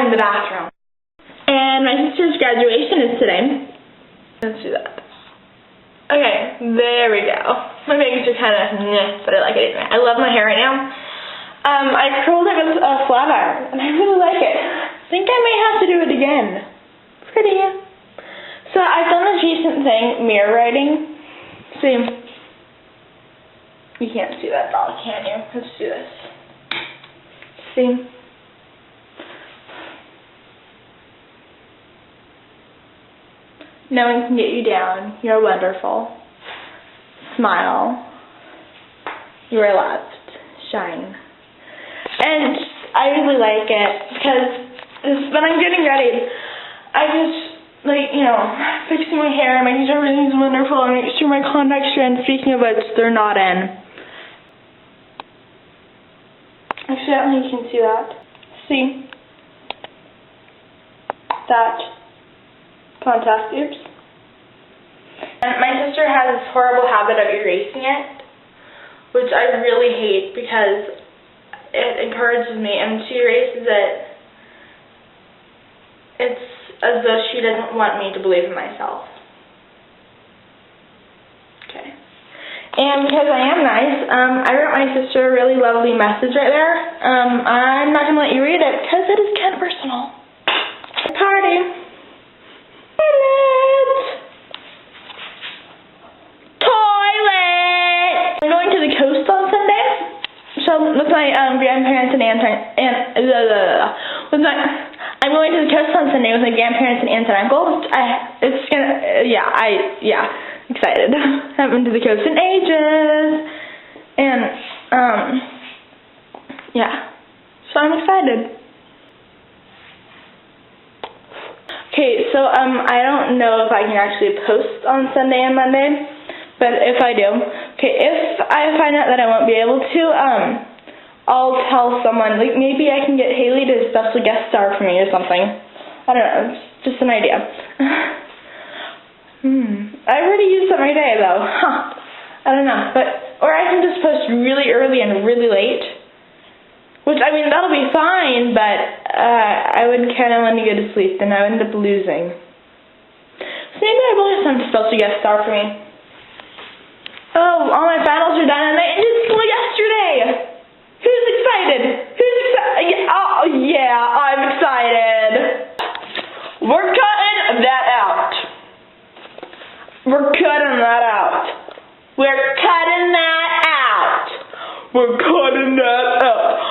in the bathroom. And my sister's graduation is today. Let's do that. Okay, there we go. My bangs are kind of meh, but I like it anyway. I love my hair right now. I curled it with a flat iron, and I really like it. I think I may have to do it again. Pretty. So I've done this recent thing, mirror writing. See, you can't see that at all, can you? Let's do this. See? No one can get you down. You're wonderful. Smile. You are loved. Shine. And I really like it because when I'm getting ready, I just, like, you know, fixing my hair, making sure everything's wonderful, and making sure my contact strands, speaking of which, they're not in. Actually, I don't think you can see that. See? That. Contact, oops. And my sister has this horrible habit of erasing it, which I really hate because it encourages me, and she erases it. It's as though she doesn't want me to believe in myself. Okay. And because I am nice, I wrote my sister a really lovely message right there. I'm not going to let you read it because it is kind of personal. Party. With my grandparents and I'm going to the coast on Sunday with my grandparents and aunts and uncles. Excited. Haven't been to the coast in ages, and so I'm excited. Okay, so I don't know if I can actually post on Sunday and Monday, but if I do, if I find out that I won't be able to, I'll tell someone, like maybe I can get Haley to special guest star for me or something. I don't know, it's just an idea. I already use it every day though. I don't know, or I can just post really early and really late, which, I mean, that'll be fine, but I would kind of want to go to sleep, and I would end up losing. So maybe I will have some special guest star for me. Oh, all my finals are done, and I ended school yesterday. Who's excited? Oh, yeah, I'm excited. We're cutting that out. We're cutting that out. We're cutting that out. We're cutting that out.